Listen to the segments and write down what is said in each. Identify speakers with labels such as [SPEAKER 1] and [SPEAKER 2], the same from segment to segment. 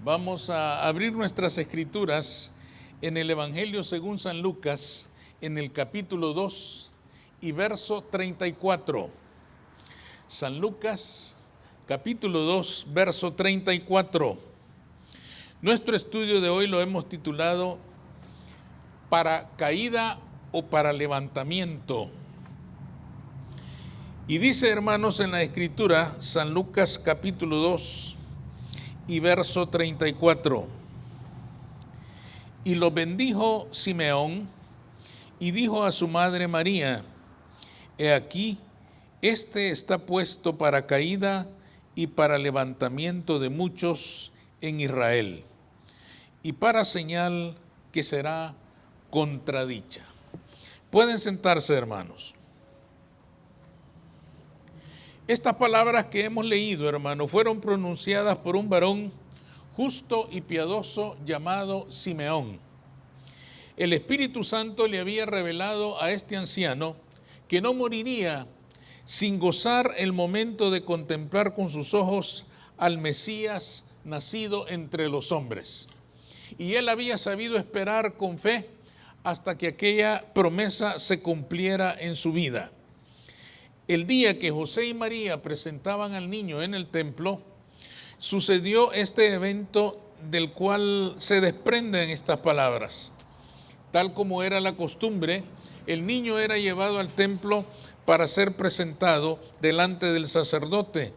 [SPEAKER 1] Vamos a abrir nuestras escrituras en el Evangelio según San Lucas, en el capítulo 2 y verso 34. San Lucas, capítulo 2, verso 34. Nuestro estudio de hoy lo hemos titulado Para caída o para levantamiento. Y dice, hermanos, en la escritura, San Lucas capítulo 2 y verso 34. Y lo bendijo Simeón y dijo a su madre María: He aquí, este está puesto para caída y para levantamiento de muchos en Israel, y para señal que será contradicha. Pueden sentarse, hermanos. Estas palabras que hemos leído, hermanos, fueron pronunciadas por un varón justo y piadoso llamado Simeón. El Espíritu Santo le había revelado a este anciano que no moriría sin gozar el momento de contemplar con sus ojos al Mesías nacido entre los hombres. Y él había sabido esperar con fe hasta que aquella promesa se cumpliera en su vida. El día que José y María presentaban al niño en el templo, sucedió este evento del cual se desprenden estas palabras. Tal como era la costumbre, el niño era llevado al templo para ser presentado delante del sacerdote.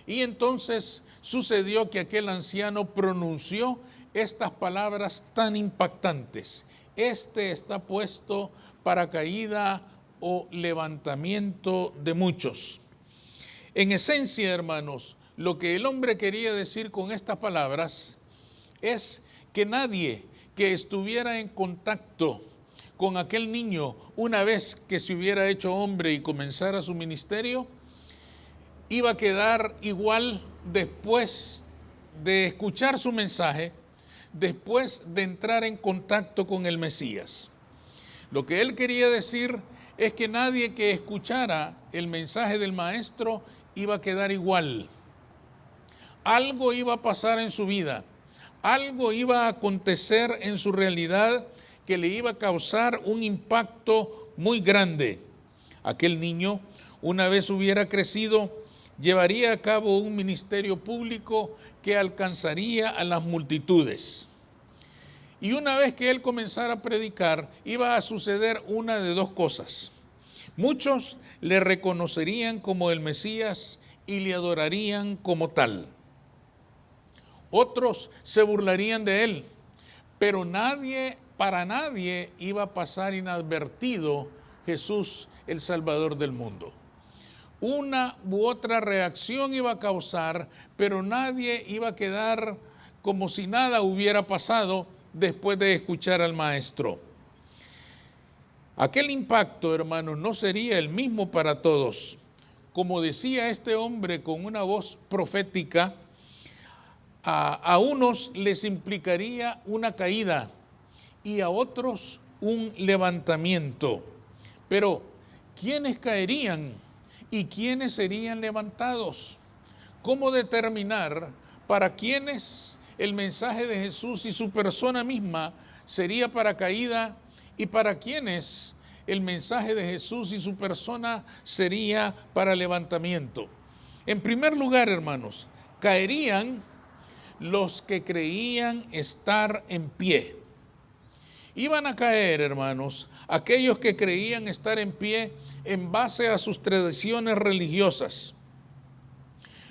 [SPEAKER 1] Y entonces sucedió que aquel anciano pronunció estas palabras tan impactantes: Este está puesto para caída o levantamiento de muchos. En esencia, hermanos, lo que el hombre quería decir con estas palabras es que nadie que estuviera en contacto con aquel niño una vez que se hubiera hecho hombre y comenzara su ministerio, iba a quedar igual después de escuchar su mensaje, después de entrar en contacto con el Mesías. Lo que él quería decir es que nadie que escuchara el mensaje del Maestro iba a quedar igual. Algo iba a pasar en su vida, algo iba a acontecer en su realidad que le iba a causar un impacto muy grande. Aquel niño, una vez hubiera crecido, llevaría a cabo un ministerio público que alcanzaría a las multitudes. Y una vez que él comenzara a predicar, iba a suceder una de dos cosas. Muchos le reconocerían como el Mesías y le adorarían como tal. Otros se burlarían de él, pero para nadie iba a pasar inadvertido Jesús, el Salvador del mundo. Una u otra reacción iba a causar, pero nadie iba a quedar como si nada hubiera pasado después de escuchar al Maestro. Aquel impacto, hermanos, no sería el mismo para todos. Como decía este hombre con una voz profética, a unos les implicaría una caída y a otros un levantamiento. Pero, ¿quiénes caerían y quiénes serían levantados? ¿Cómo determinar para quiénes el mensaje de Jesús y su persona misma sería para caída y para quiénes el mensaje de Jesús y su persona sería para levantamiento? En primer lugar, hermanos, caerían los que creían estar en pie. Iban a caer, hermanos, aquellos que creían estar en pie en base a sus tradiciones religiosas.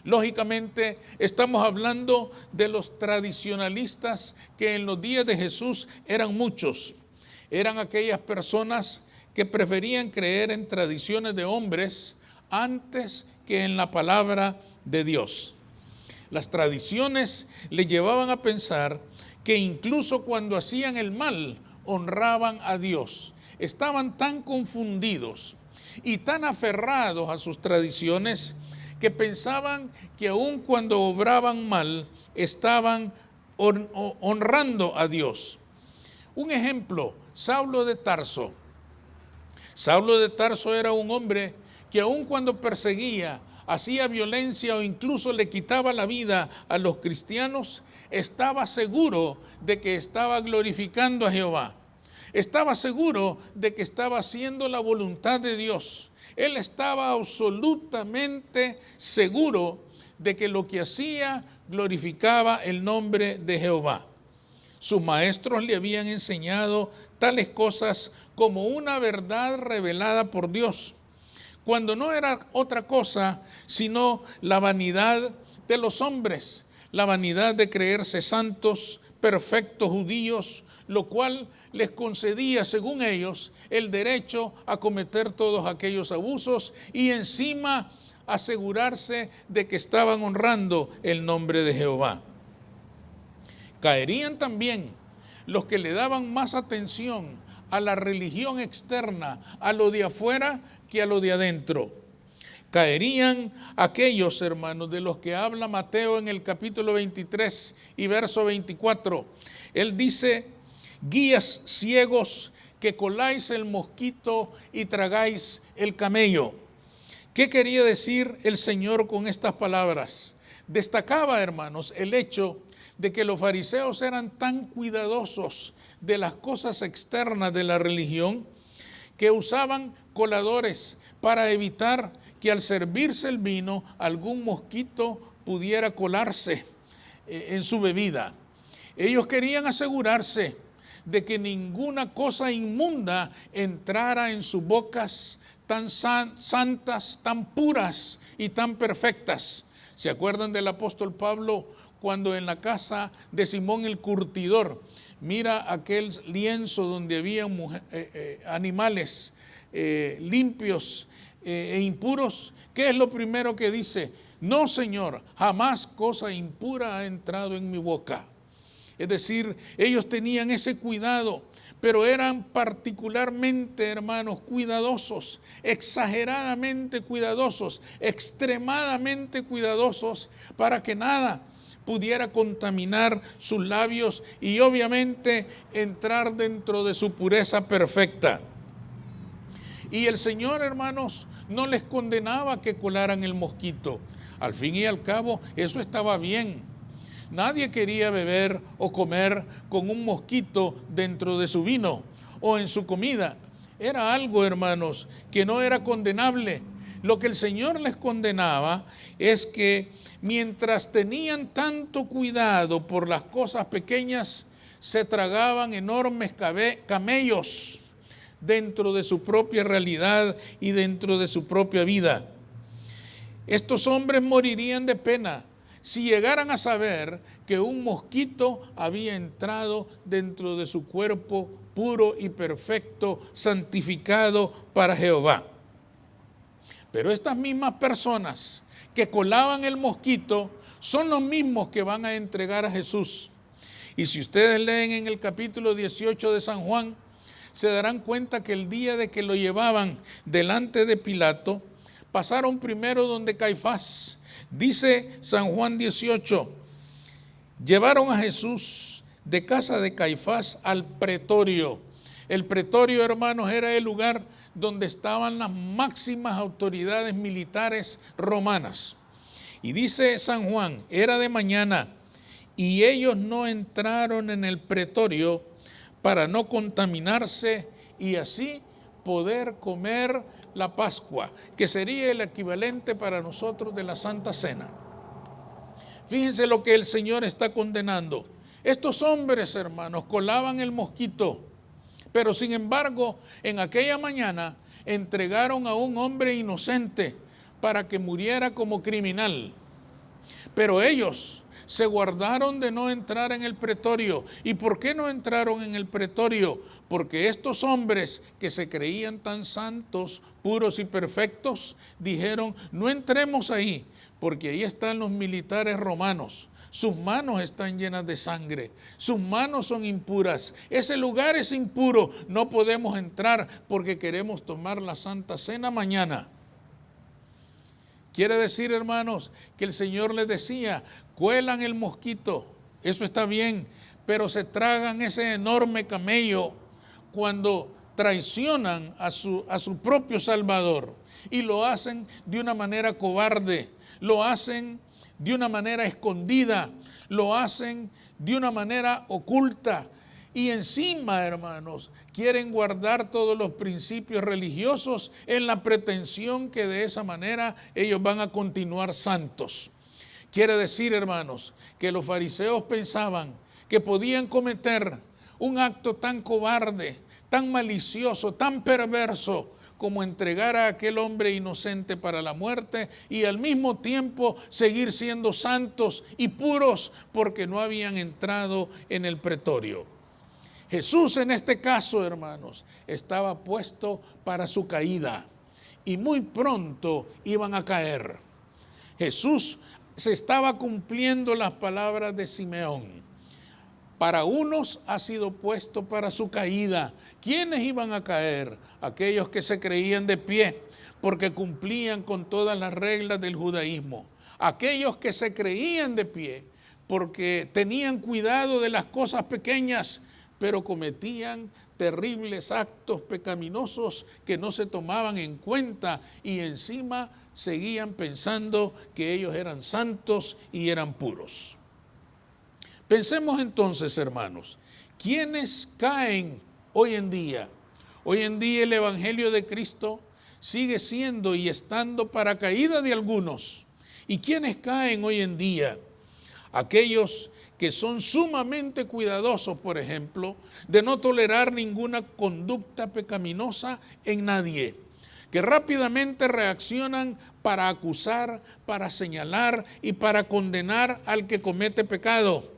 [SPEAKER 1] Lógicamente, estamos hablando de los tradicionalistas que en los días de Jesús eran muchos. Eran aquellas personas que preferían creer en tradiciones de hombres antes que en la palabra de Dios. Las tradiciones les llevaban a pensar que incluso cuando hacían el mal, honraban a Dios. Estaban tan confundidos y tan aferrados a sus tradiciones que pensaban que aun cuando obraban mal, estaban honrando a Dios. Un ejemplo, Saulo de Tarso. Saulo de Tarso era un hombre que aun cuando perseguía hacía violencia o incluso le quitaba la vida a los cristianos, estaba seguro de que estaba glorificando a Jehová. Estaba seguro de que estaba haciendo la voluntad de Dios. Él estaba absolutamente seguro de que lo que hacía glorificaba el nombre de Jehová. Sus maestros le habían enseñado tales cosas como una verdad revelada por Dios, cuando no era otra cosa sino la vanidad de los hombres, la vanidad de creerse santos, perfectos judíos, lo cual les concedía, según ellos, el derecho a cometer todos aquellos abusos y encima asegurarse de que estaban honrando el nombre de Jehová. Caerían también los que le daban más atención a la religión externa, a lo de afuera, que a lo de adentro. Caerían aquellos, hermanos, de los que habla Mateo en el capítulo 23 y verso 24. Él dice: guías ciegos que coláis el mosquito y tragáis el camello. ¿Qué quería decir el Señor con estas palabras? Destacaba, hermanos, el hecho de que los fariseos eran tan cuidadosos de las cosas externas de la religión que usaban coladores para evitar que al servirse el vino algún mosquito pudiera colarse en su bebida. Ellos querían asegurarse de que ninguna cosa inmunda entrara en sus bocas tan santas, tan puras y tan perfectas. ¿Se acuerdan del apóstol Pablo cuando en la casa de Simón el curtidor mira aquel lienzo donde había animales limpios e impuros? ¿Qué es lo primero que dice? No, Señor, jamás cosa impura ha entrado en mi boca. Es decir, ellos tenían ese cuidado, pero eran particularmente, hermanos, cuidadosos, exageradamente cuidadosos, extremadamente cuidadosos para que nada pudiera contaminar sus labios y obviamente entrar dentro de su pureza perfecta. Y el Señor, hermanos, no les condenaba que colaran el mosquito. Al fin y al cabo, eso estaba bien. Nadie quería beber o comer con un mosquito dentro de su vino o en su comida. Era algo, hermanos, que no era condenable. Lo que el Señor les condenaba es que mientras tenían tanto cuidado por las cosas pequeñas, se tragaban enormes camellos dentro de su propia realidad y dentro de su propia vida. Estos hombres morirían de pena si llegaran a saber que un mosquito había entrado dentro de su cuerpo puro y perfecto, santificado para Jehová. Pero estas mismas personas que colaban el mosquito son los mismos que van a entregar a Jesús. Y si ustedes leen en el capítulo 18 de San Juan, se darán cuenta que el día de que lo llevaban delante de Pilato, pasaron primero donde Caifás. Dice San Juan 18, llevaron a Jesús de casa de Caifás al pretorio. El pretorio, hermanos, era el lugar donde estaban las máximas autoridades militares romanas. Y dice San Juan, era de mañana y ellos no entraron en el pretorio para no contaminarse y así poder comer la Pascua, que sería el equivalente para nosotros de la Santa Cena. Fíjense lo que el Señor está condenando. Estos hombres, hermanos, colaban el mosquito, pero sin embargo, en aquella mañana entregaron a un hombre inocente para que muriera como criminal. Pero ellos se guardaron de no entrar en el pretorio. ¿Y por qué no entraron en el pretorio? Porque estos hombres que se creían tan santos, puros y perfectos, dijeron, no entremos ahí, porque ahí están los militares romanos. Sus manos están llenas de sangre, sus manos son impuras, ese lugar es impuro, no podemos entrar porque queremos tomar la Santa Cena mañana. Quiere decir, hermanos, que el Señor les decía, cuelan el mosquito, eso está bien, pero se tragan ese enorme camello cuando traicionan a su propio Salvador y lo hacen de una manera cobarde, lo hacen de una manera escondida, lo hacen de una manera oculta. Y encima, hermanos, quieren guardar todos los principios religiosos en la pretensión que de esa manera ellos van a continuar santos. Quiere decir, hermanos, que los fariseos pensaban que podían cometer un acto tan cobarde, tan malicioso, tan perverso, como entregar a aquel hombre inocente para la muerte y al mismo tiempo seguir siendo santos y puros porque no habían entrado en el pretorio. Jesús en este caso, hermanos, estaba puesto para su caída y muy pronto iban a caer. Jesús se estaba cumpliendo las palabras de Simeón. Para unos ha sido puesto para su caída. ¿Quiénes iban a caer? Aquellos que se creían de pie porque cumplían con todas las reglas del judaísmo. Aquellos que se creían de pie porque tenían cuidado de las cosas pequeñas, pero cometían terribles actos pecaminosos que no se tomaban en cuenta y encima seguían pensando que ellos eran santos y eran puros. Pensemos entonces, hermanos, ¿quiénes caen hoy en día? Hoy en día el Evangelio de Cristo sigue siendo y estando para caída de algunos. ¿Y quiénes caen hoy en día? Aquellos que son sumamente cuidadosos, por ejemplo, de no tolerar ninguna conducta pecaminosa en nadie, que rápidamente reaccionan para acusar, para señalar y para condenar al que comete pecado.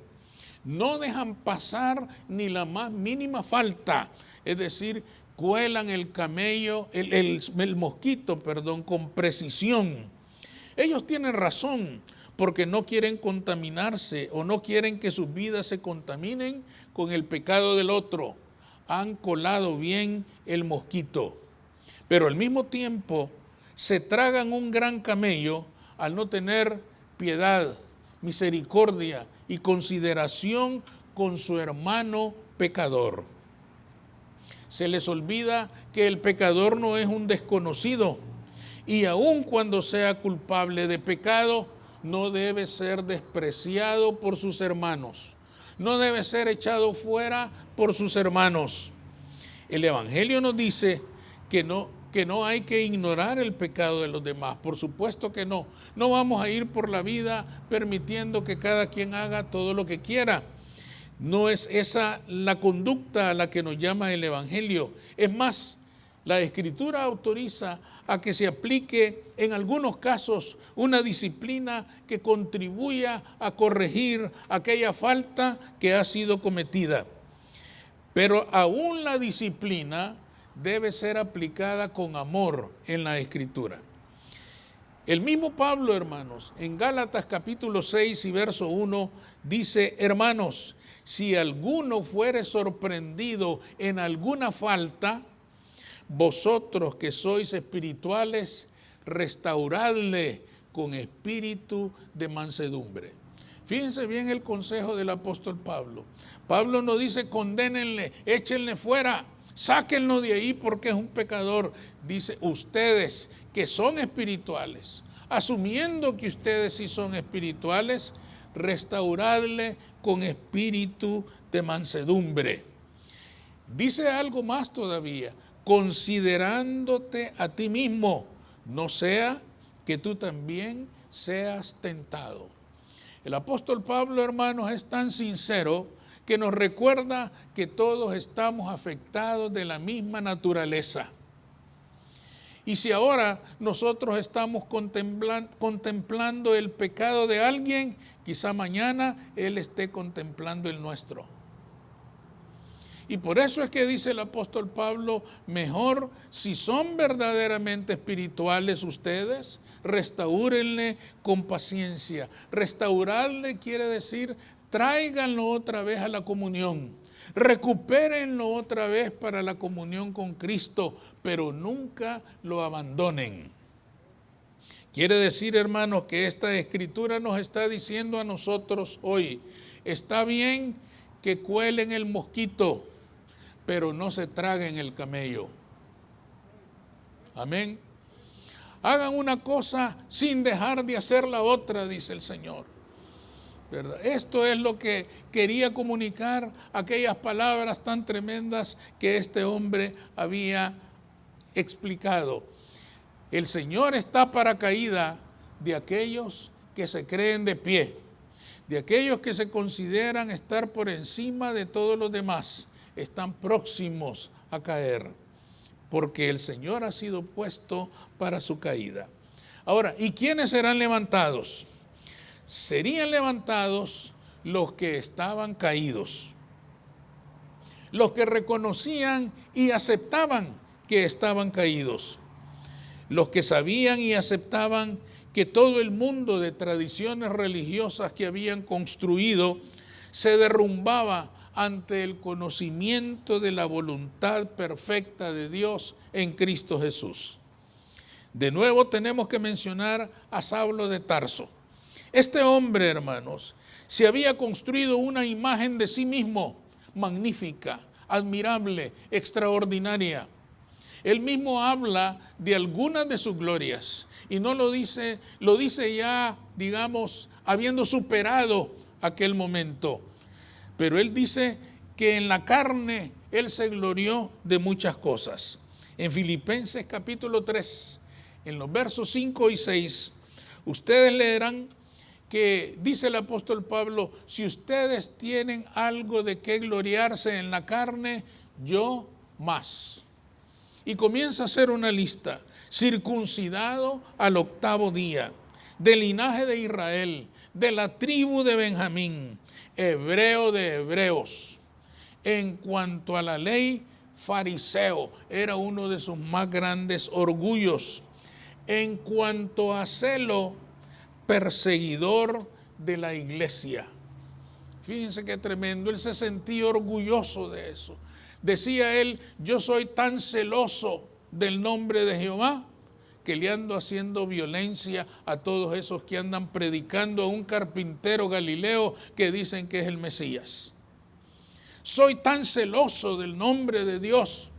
[SPEAKER 1] No dejan pasar ni la más mínima falta, es decir, cuelan el mosquito, con precisión. Ellos tienen razón porque no quieren contaminarse o no quieren que sus vidas se contaminen con el pecado del otro. Han colado bien el mosquito, pero al mismo tiempo se tragan un gran camello al no tener piedad, misericordia y consideración con su hermano pecador. Se les olvida que el pecador no es un desconocido y aun cuando sea culpable de pecado, no debe ser despreciado por sus hermanos, no debe ser echado fuera por sus hermanos. El Evangelio nos dice que no hay que ignorar el pecado de los demás. Por supuesto que no. No vamos a ir por la vida permitiendo que cada quien haga todo lo que quiera. No es esa la conducta a la que nos llama el Evangelio. Es más, la Escritura autoriza a que se aplique en algunos casos una disciplina que contribuya a corregir aquella falta que ha sido cometida. Pero aún la disciplina debe ser aplicada con amor en la Escritura. El mismo Pablo, hermanos, en Gálatas capítulo 6 y verso 1, dice: hermanos, si alguno fuere sorprendido en alguna falta, vosotros que sois espirituales, restauradle con espíritu de mansedumbre. Fíjense bien el consejo del apóstol Pablo. Pablo no dice condénenle, échenle fuera, sáquenlo de ahí porque es un pecador. Dice, ustedes que son espirituales, asumiendo que ustedes sí son espirituales, restauradle con espíritu de mansedumbre. Dice algo más todavía, considerándote a ti mismo, no sea que tú también seas tentado. El apóstol Pablo, hermanos, es tan sincero que nos recuerda que todos estamos afectados de la misma naturaleza. Y si ahora nosotros estamos contemplando el pecado de alguien, quizá mañana él esté contemplando el nuestro. Y por eso es que dice el apóstol Pablo, mejor si son verdaderamente espirituales ustedes, restáurenle con paciencia. Restaurarle quiere decir, tráiganlo otra vez a la comunión, recupérenlo otra vez para la comunión con Cristo, pero nunca lo abandonen. Quiere decir, hermanos, que esta escritura nos está diciendo a nosotros hoy, está bien que cuelen el mosquito, pero no se traguen el camello. Amén. Hagan una cosa sin dejar de hacer la otra, dice el Señor. ¿Verdad? Esto es lo que quería comunicar, aquellas palabras tan tremendas que este hombre había explicado. El Señor está para caída de aquellos que se creen de pie, de aquellos que se consideran estar por encima de todos los demás, están próximos a caer, porque el Señor ha sido puesto para su caída. Ahora, ¿y quiénes serán levantados? Serían levantados los que estaban caídos, los que reconocían y aceptaban que estaban caídos, los que sabían y aceptaban que todo el mundo de tradiciones religiosas que habían construido se derrumbaba ante el conocimiento de la voluntad perfecta de Dios en Cristo Jesús. De nuevo tenemos que mencionar a Saulo de Tarso. Este hombre, hermanos, se había construido una imagen de sí mismo magnífica, admirable, extraordinaria. Él mismo habla de algunas de sus glorias y no lo dice ya, digamos, habiendo superado aquel momento. Pero él dice que en la carne él se glorió de muchas cosas. En Filipenses capítulo 3, en los versos 5 y 6, ustedes leerán que dice el apóstol Pablo: si ustedes tienen algo de qué gloriarse en la carne, yo más. Y comienza a hacer una lista: circuncidado al 8º día, del linaje de Israel, de la tribu de Benjamín, hebreo de hebreos. En cuanto a la ley, fariseo, era uno de sus más grandes orgullos. En cuanto a celo, perseguidor de la iglesia. Fíjense qué tremendo, él se sentía orgulloso de eso. Decía él: yo soy tan celoso del nombre de Jehová que le ando haciendo violencia a todos esos que andan predicando a un carpintero galileo que dicen que es el Mesías. Soy tan celoso del nombre de Dios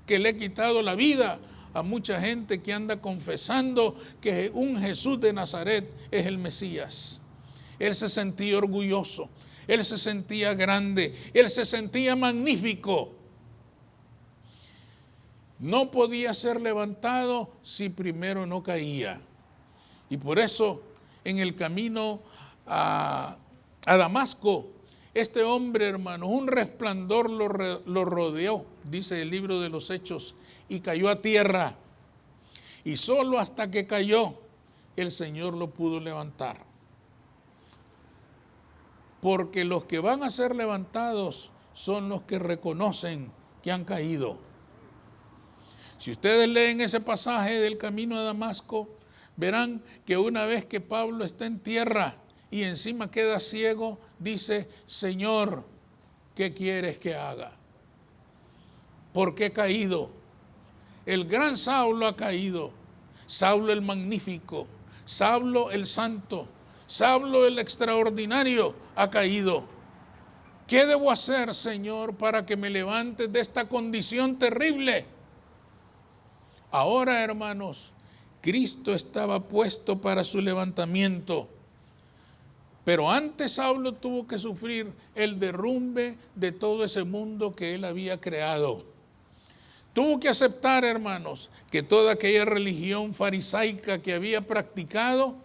[SPEAKER 1] que le he quitado la vida a mucha gente que anda confesando que un Jesús de Nazaret es el Mesías. Él se sentía orgulloso, él se sentía grande, él se sentía magnífico. No podía ser levantado si primero no caía. Y por eso en el camino a Damasco, este hombre, hermano, un resplandor lo rodeó, dice el libro de los Hechos, y cayó a tierra. Y solo hasta que cayó, el Señor lo pudo levantar. Porque los que van a ser levantados son los que reconocen que han caído. Si ustedes leen ese pasaje del camino a Damasco, verán que una vez que Pablo está en tierra y encima queda ciego, dice: Señor, ¿qué quieres que haga? Porque he caído. El gran Saulo ha caído. Saulo el magnífico, Saulo el santo, Saulo el extraordinario ha caído. ¿Qué debo hacer, Señor, para que me levantes de esta condición terrible? Ahora, hermanos, Cristo estaba puesto para su levantamiento. Pero antes Saulo tuvo que sufrir el derrumbe de todo ese mundo que él había creado. Tuvo que aceptar, hermanos, que toda aquella religión farisaica que había practicado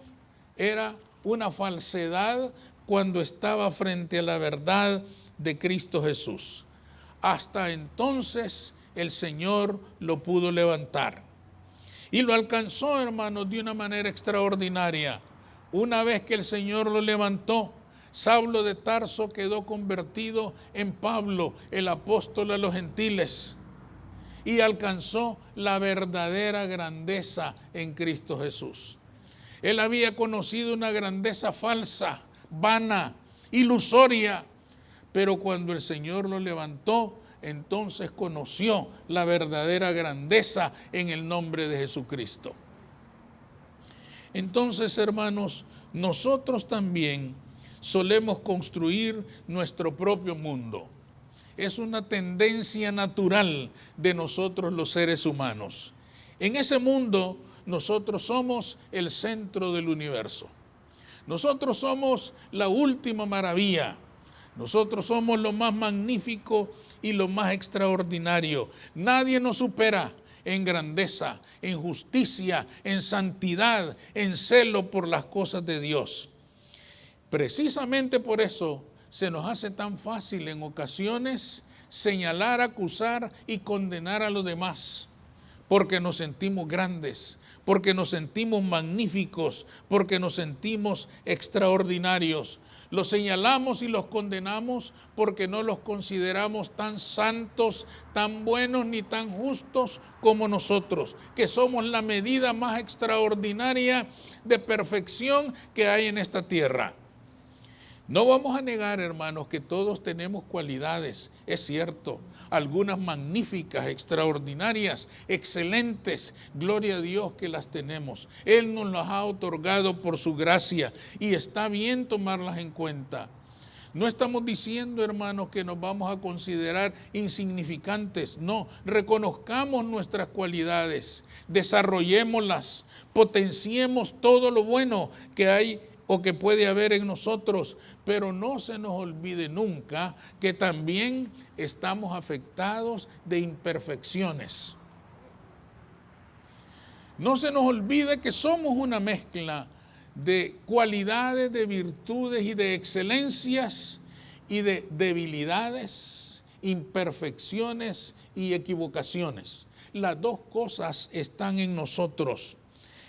[SPEAKER 1] era una falsedad cuando estaba frente a la verdad de Cristo Jesús. Hasta entonces el Señor lo pudo levantar. Y lo alcanzó, hermanos, de una manera extraordinaria. Una vez que el Señor lo levantó, Saulo de Tarso quedó convertido en Pablo, el apóstol a los gentiles, y alcanzó la verdadera grandeza en Cristo Jesús. Él había conocido una grandeza falsa, vana, ilusoria, pero cuando el Señor lo levantó, entonces conoció la verdadera grandeza en el nombre de Jesucristo. Entonces, hermanos, nosotros también solemos construir nuestro propio mundo. es una tendencia natural de nosotros los seres humanos. En ese mundo nosotros somos el centro del universo. Nosotros somos la última maravilla. Nosotros somos lo más magnífico y lo más extraordinario. Nadie nos supera en grandeza, en justicia, en santidad, en celo por las cosas de Dios. Precisamente por eso se nos hace tan fácil en ocasiones señalar, acusar y condenar a los demás, porque nos sentimos grandes, porque nos sentimos magníficos, porque nos sentimos extraordinarios. Los señalamos y los condenamos porque no los consideramos tan santos, tan buenos ni tan justos como nosotros, que somos la medida más extraordinaria de perfección que hay en esta tierra. No vamos a negar, hermanos, que todos tenemos cualidades, es cierto, algunas magníficas, extraordinarias, excelentes, gloria a Dios que las tenemos. Él nos las ha otorgado por su gracia y está bien tomarlas en cuenta. No estamos diciendo, hermanos, que nos vamos a considerar insignificantes, no, reconozcamos nuestras cualidades, desarrollémoslas, potenciemos todo lo bueno que hay o que puede haber en nosotros, pero no se nos olvide nunca que también estamos afectados de imperfecciones. No se nos olvide que somos una mezcla de cualidades, de virtudes y de excelencias y de debilidades, imperfecciones y equivocaciones. Las dos cosas están en nosotros.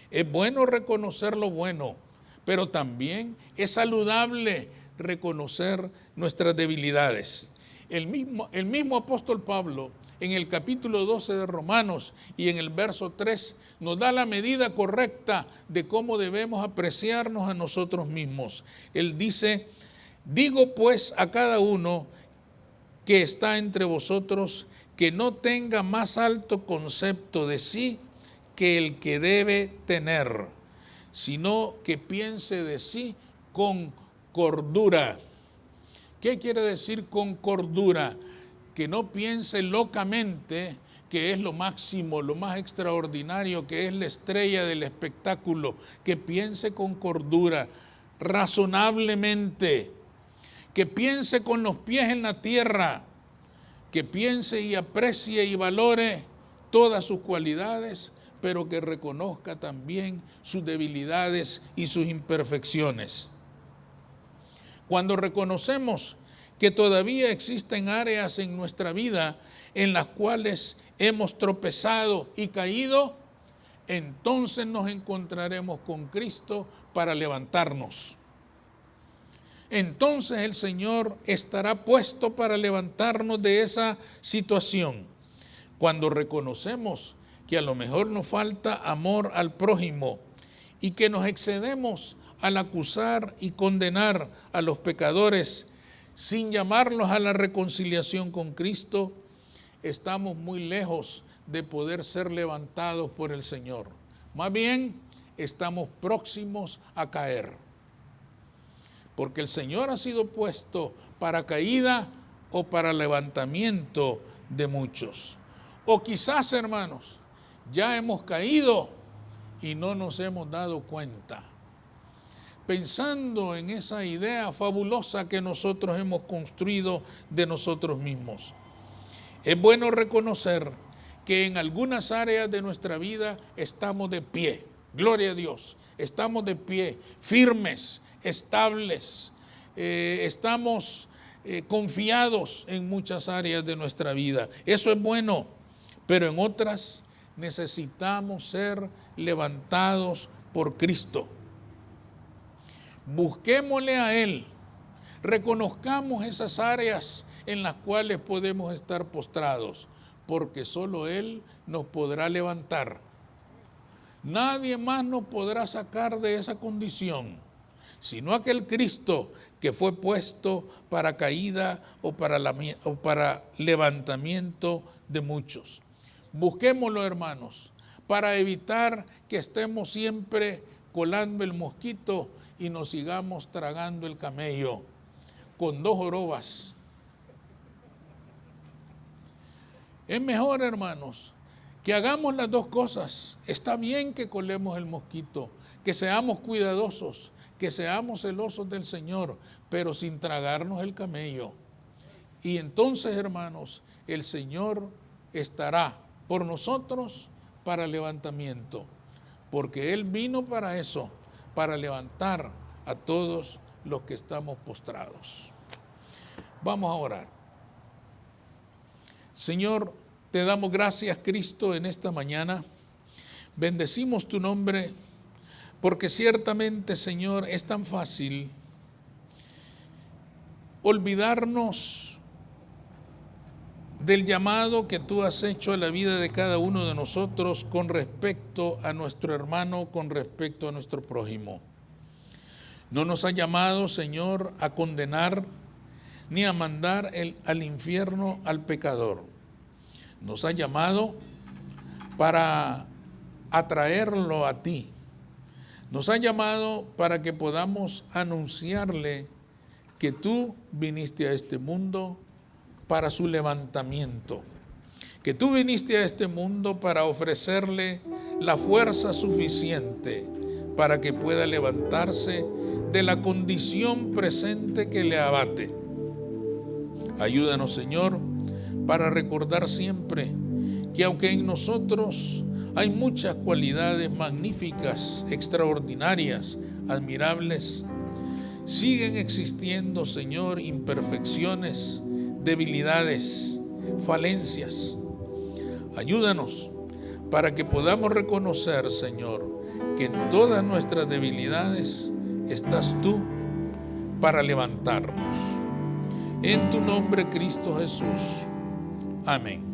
[SPEAKER 1] Es bueno reconocer lo bueno, pero también es saludable reconocer nuestras debilidades. El mismo apóstol Pablo, en el capítulo 12 de Romanos y en el verso 3, nos da la medida correcta de cómo debemos apreciarnos a nosotros mismos. Él dice, digo pues a cada uno que está entre vosotros que no tenga más alto concepto de sí que el que debe tener, sino que piense de sí con cordura. ¿Qué quiere decir con cordura? Que no piense locamente que es lo máximo, lo más extraordinario, que es la estrella del espectáculo, que piense con cordura, razonablemente, que piense con los pies en la tierra, que piense y aprecie y valore todas sus cualidades, pero que reconozca también sus debilidades y sus imperfecciones. Cuando reconocemos que todavía existen áreas en nuestra vida en las cuales hemos tropezado y caído, entonces nos encontraremos con Cristo para levantarnos. Entonces el Señor estará puesto para levantarnos de esa situación. Cuando reconocemos que a lo mejor nos falta amor al prójimo y que nos excedemos al acusar y condenar a los pecadores sin llamarlos a la reconciliación con Cristo, estamos muy lejos de poder ser levantados por el Señor. Más bien, estamos próximos a caer. Porque el Señor ha sido puesto para caída o para levantamiento de muchos. O quizás, hermanos, ya hemos caído y no nos hemos dado cuenta. Pensando en esa idea fabulosa que nosotros hemos construido de nosotros mismos. Es bueno reconocer que en algunas áreas de nuestra vida estamos de pie. Gloria a Dios. Estamos de pie, firmes, estables. Estamos confiados en muchas áreas de nuestra vida. Eso es bueno, pero en otras necesitamos ser levantados por Cristo. Busquémosle a Él, reconozcamos esas áreas en las cuales podemos estar postrados, porque solo Él nos podrá levantar. Nadie más nos podrá sacar de esa condición, sino aquel Cristo que fue puesto para caída o para levantamiento de muchos. Busquémoslo, hermanos, para evitar que estemos siempre colando el mosquito y nos sigamos tragando el camello con dos jorobas. Es mejor, hermanos, que hagamos las dos cosas. Está bien que colemos el mosquito, que seamos cuidadosos, que seamos celosos del Señor, pero sin tragarnos el camello. Y entonces, hermanos, el Señor estará por nosotros para levantamiento, porque Él vino para eso, para levantar a todos los que estamos postrados. Vamos a orar. Señor, te damos gracias, Cristo, en esta mañana. Bendecimos tu nombre, porque ciertamente, Señor, es tan fácil olvidarnos del llamado que tú has hecho a la vida de cada uno de nosotros con respecto a nuestro hermano, con respecto a nuestro prójimo. No nos ha llamado, Señor, a condenar ni a mandar al infierno al pecador. Nos ha llamado para atraerlo a ti. Nos ha llamado para que podamos anunciarle que tú viniste a este mundo para su levantamiento, que tú viniste a este mundo para ofrecerle la fuerza suficiente para que pueda levantarse de la condición presente que le abate. Ayúdanos, Señor, para recordar siempre que aunque en nosotros hay muchas cualidades magníficas, extraordinarias, admirables, siguen existiendo, Señor, imperfecciones, debilidades, falencias. Ayúdanos para que podamos reconocer, Señor, que en todas nuestras debilidades estás tú para levantarnos. En tu nombre, Cristo Jesús. Amén.